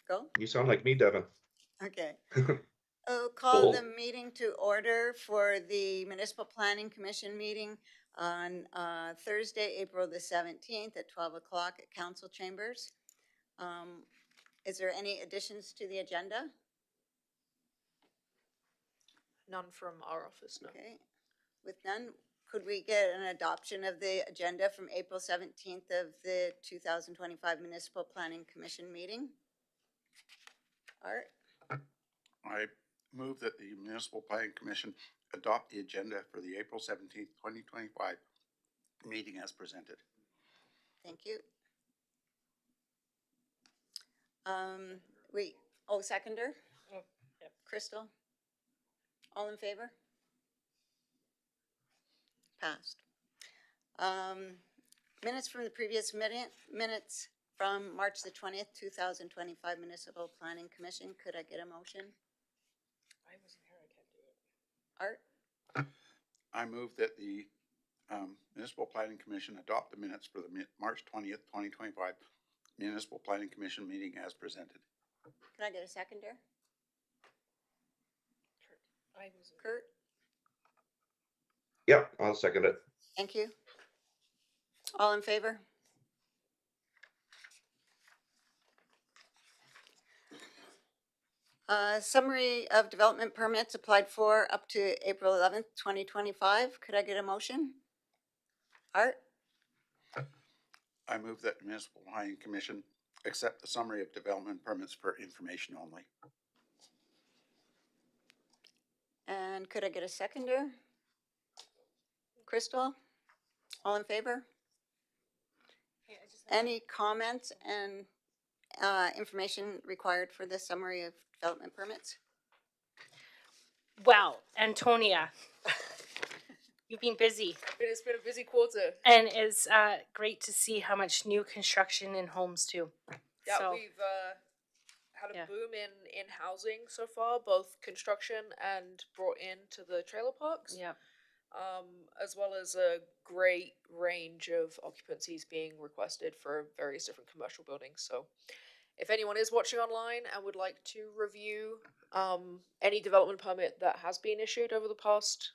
Go. You sound like me, Devin. Okay. Oh, call the Full. meeting to order for the Municipal Planning Commission meeting on Thursday, April the 17th at 12 o'clock at Council Chambers. Is there any additions to the agenda? None from our office, no. Okay. With none, could we get an adoption of the agenda from April 17th of the 2025 Municipal Planning Commission meeting? Art? I move that the Municipal Planning Commission adopt the agenda for the April 17th, 2025 meeting as presented. Thank you. Seconder? Oh, yep. Crystal? All in favor? Passed. Minutes from the previous minutes from March the 20th, 2025 Municipal Planning Commission. Could I get a motion? I wasn't here, I can't do it. Art? I move that the Municipal Planning Commission adopt the minutes for the March 20th, 2025 Municipal Planning Commission meeting as presented. Can I get a seconder? I wasn't. Kurt? Yeah, I'll second it. Thank you. All in favor? Summary of development permits applied for up to April 11th, 2025. Could I get a motion? Art? I move that the Municipal Planning Commission accept the summary of development permits for information only. And could I get a seconder? Crystal? All in favor? Hey, I just Any comments and information required for the summary of development permits? Wow, Antonia, you've been busy, It has been a busy quarter. and it's great to see how much new construction in homes too. Yeah, So, we've had a yeah. boom in housing so far, both construction and brought into the trailer parks. Yeah, As well as a great range of occupancies being requested for various different commercial buildings. So, if anyone is watching online and would like to review any development permit that has been issued over the past,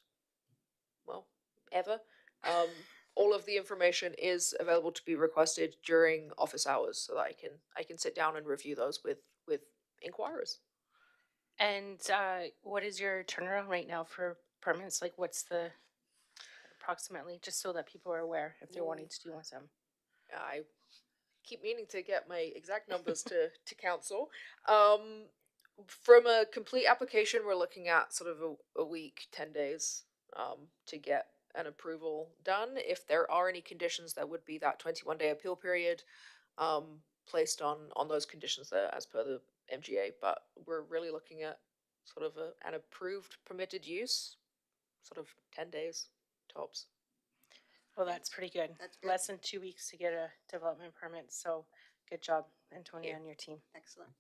well, ever, all of the information is available to be requested during office hours, so that I can sit down and review those with inquirers. and what is your turnaround right now for permits? Like, what's the approximately, just so that people are aware if they're wanting to do some? I keep meaning to get my exact numbers to council. From a complete application, we're looking at sort of a week, 10 days to get an approval done. If there are any conditions, there would be that 21-day appeal period placed on those conditions there as per the MGA. But we're really looking at sort of an approved permitted use, sort of 10 days tops. Well, that's pretty good. That's good. Less than 2 weeks to get a development permit. So, good job, Antonia, Yeah. and your team. Excellent.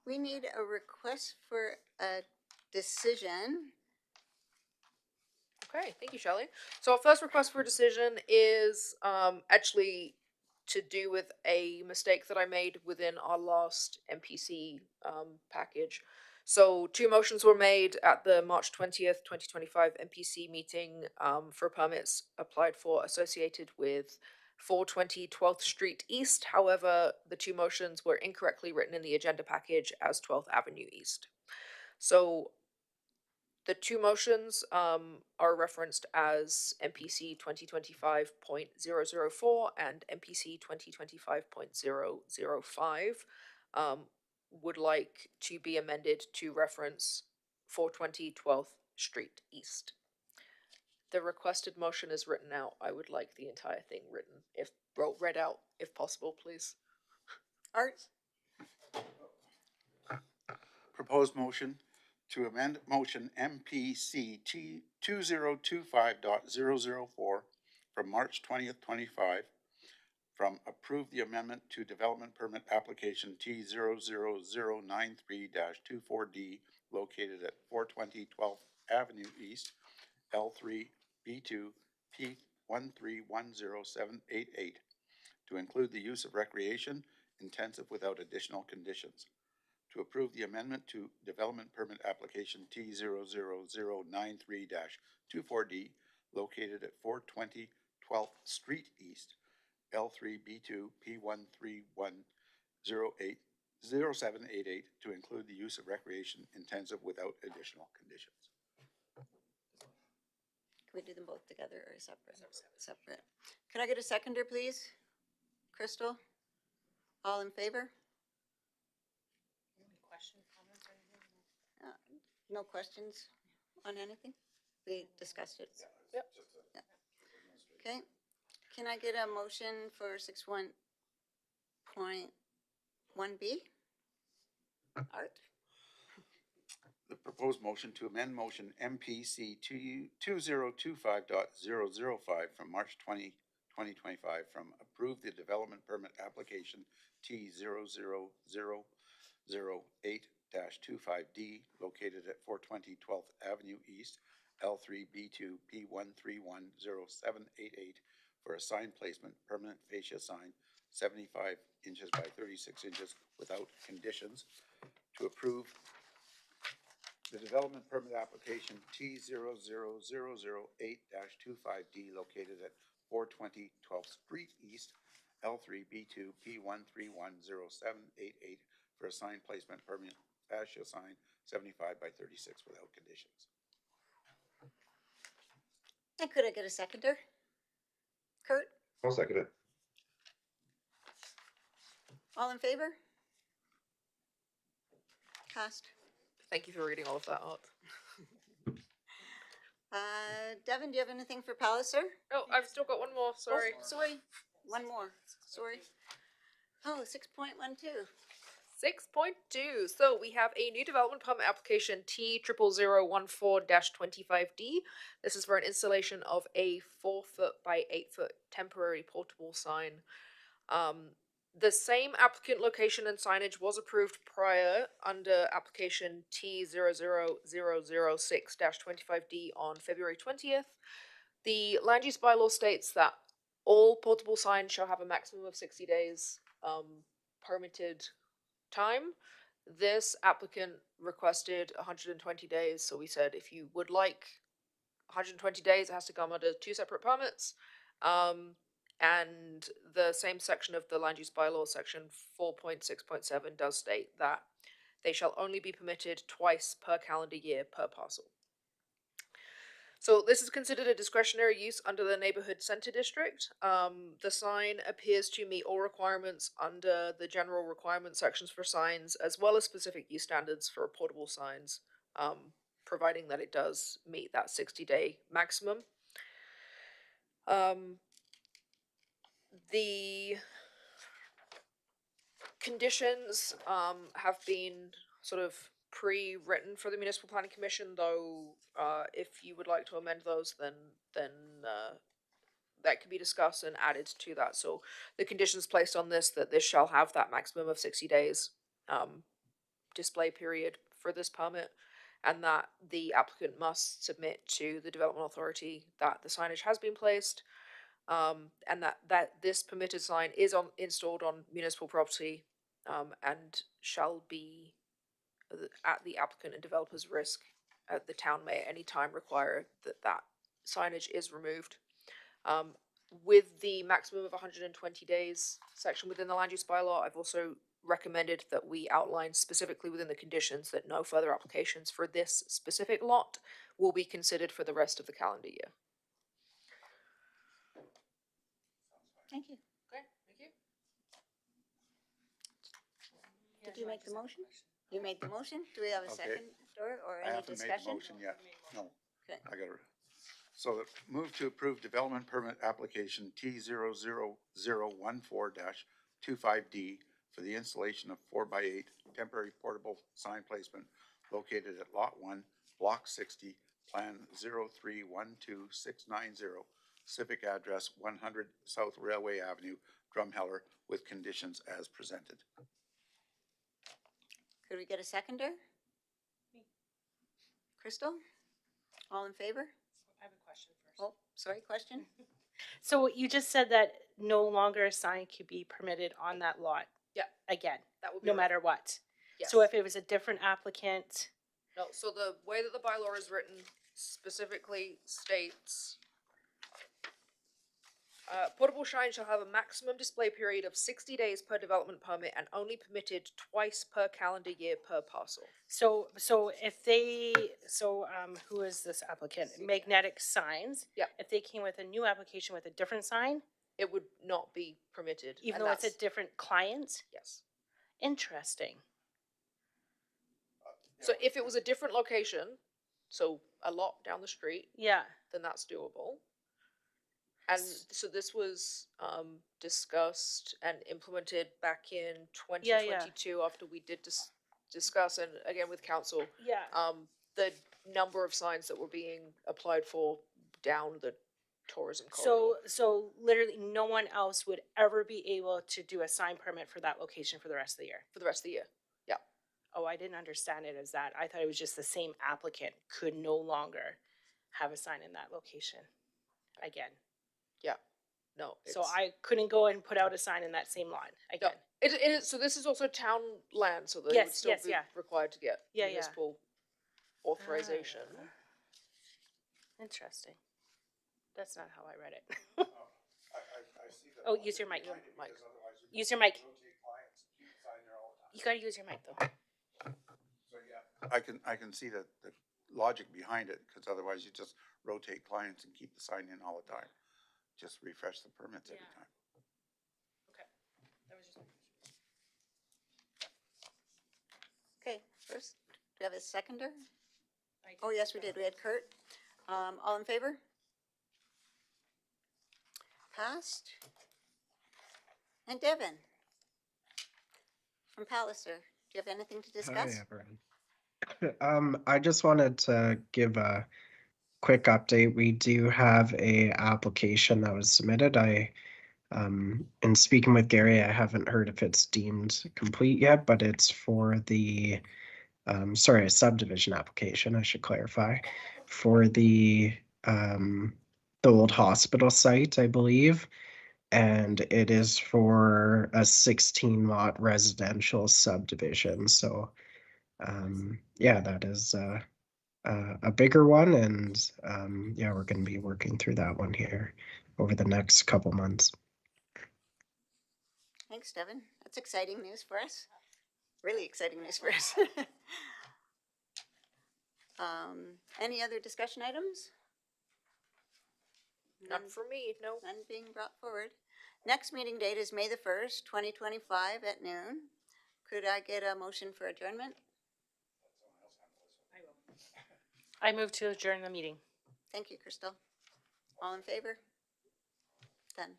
We need a request for a decision. Okay, thank you, Shelley. So our first request for a decision is actually to do with a mistake that I made within our last MPC package. So 2 motions were made at the March 20th, 2025 MPC meeting for permits applied for associated with 420 12th Street East. However, the 2 motions were incorrectly written in the agenda package as 12th Avenue East. So the 2 motions are referenced as MPC 2025.004 and MPC 2025.005. Would like to be amended to reference 420 12th Street East. The requested motion is written out. I would like the entire thing read out, if possible, please. Art? Proposed motion to amend motion MPC 2025.004 from March 20th, 25, from approve the amendment to development permit application T00093-24D located at 420 12th Avenue East, L3, B2, 13107888 to include the use of recreation intensive without additional conditions. To approve the amendment to development permit application T 00093-24D located at 420 12th Street East, L3B2 P131080788 to include the use of recreation intensive without additional conditions. Can we do them both together or separate? Separate. Can I get a seconder, please? Crystal? All in favor? Question, comments, or anything? No questions on anything? We discussed it. Yep. Yeah. Okay. Can I get a motion for 61.1B? Art? The proposed motion to amend motion MPC 2025.005 from March 20, 2025 from approve the development permit application T 00008-25D located at 420 12th Avenue East, L3B2 P1310788 for a sign placement permanent fascia sign 75 inches by 36 inches without conditions. To approve the development permit application T 00008-25D located at 420 12th Street East, L3B2 P1310788 for a sign placement permanent fascia sign 75 by 36 without conditions. And could I get a seconder? Kurt? I'll second it. All in favor? Cast. Thank you for reading all of that, Art. Devin, do you have anything for Palliser? Oh, I've still got one more, sorry. Oh, sorry. One more. Sorry. Oh, 6.12. 6.2. So we have a new development permit application T 00014-25D. This is for an installation of a 4-foot by 8-foot temporary portable sign. The same applicant location and signage was approved prior under application T 00006-25D on February 20th. The land use bylaw states that all portable signs shall have a maximum of 60 days permitted time. This applicant requested 120 days, so we said if you would like 120 days, it has to come under 2 separate permits. And the same section of the land use bylaw, section 4.6.7, does state that they shall only be permitted twice per calendar year per parcel. So this is considered a discretionary use under the neighborhood center district. The sign appears to meet all requirements under the general requirement sections for signs, as well as specific use standards for portable signs, providing that it does meet that 60-day maximum. The conditions have been sort of pre-written for the Municipal Planning Commission, though if you would like to amend those, then that can be discussed and added to that. So the conditions placed on this, that this shall have that maximum of 60 days display period for this permit, and that the applicant must submit to the Development Authority that the signage has been placed, and that this permitted sign is installed on municipal property, and shall be at the applicant and developer's risk. The town may at any time require that signage is removed. With the maximum of 120 days section within the land use bylaw, I've also recommended that we outline specifically within the conditions that no further applications for this specific lot will be considered for the rest of the calendar year. Thank you. Okay, thank you. Did you make the motion? You made the motion? Do we have a Okay. second or I any haven't made the discussion? motion yet. No. Okay. I got it. So move to approve development permit application T 00014-25D for the installation of 4x8 temporary portable sign placement located at Lot 1, Block 60, Plan 0312690, civic address 100 South Railway Avenue, Drumheller, with conditions as presented. Could we get a seconder? Crystal? All in favor? I have a question first. Oh, sorry, question? So you just said that no longer a sign could be permitted on that lot Yeah, again, that would be no right. matter what. Yes. So if it was a different applicant, No, so the way that the bylaw is written specifically states, portable signs shall have a maximum display period of 60 days per development permit and only permitted twice per calendar year per parcel. so if they, who is this applicant? Magnetic Signs. Yeah. If they came with a new application with a different sign, It would not be permitted. even and though it's a that's- different client? Yes. Interesting. So if it was a different location, so a lot down the street, Yeah. then that's doable. And so this was discussed and implemented back in 2022 after we did discuss, and again with council, Yeah. the number of signs that were being applied for down the tourism corridor. So literally no one else would ever be able to do a sign permit for that location for the rest of the year. For the rest of the year. Yeah. Oh, I didn't understand it as that. I thought it was just the same applicant could no longer have a sign in that location again. Yeah. No. So I couldn't go and put out a sign in that same lot No. again. It is, so this is also town land, so they would Yes, still yes, be yeah. required to get Yeah, yeah. municipal authorization. Ah, interesting. That's not how I read it. I see that. Oh, use your mic. behind it, Mic. because otherwise you're Use your gonna mic. rotate clients, keep the sign there all the time. You gotta use your mic though. So, yeah, I can see the logic behind it, because otherwise you just rotate clients and keep the sign in all the time. Just refresh the permits every Yeah. time. Okay. That was just my question. Okay, first, do you have a seconder? I Oh, yes, we did. We had Kurt. All in favor? Passed. And Devin from Palliser. Do you have anything to discuss? Hi, everyone. I just wanted to give a quick update. We do have a application that was submitted. In speaking with Gary, I haven't heard if it's deemed complete yet, but it's for the, a subdivision application, I should clarify, for the old hospital site, I believe. And it is for a 16 lot residential subdivision. So yeah, that is a bigger one, and yeah, we're going to be working through that one here over the next couple months. Thanks, Devin. That's exciting news for us. Really exciting news for us. Any other discussion items? None for me, no. None being brought forward. Next meeting date is May the 1st, 2025 at noon. Could I get a motion for adjournment? I move to adjourn the meeting. Thank you, Crystal. All in favor? Done.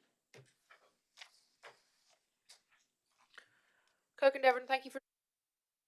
Kirk and Devon, thank you for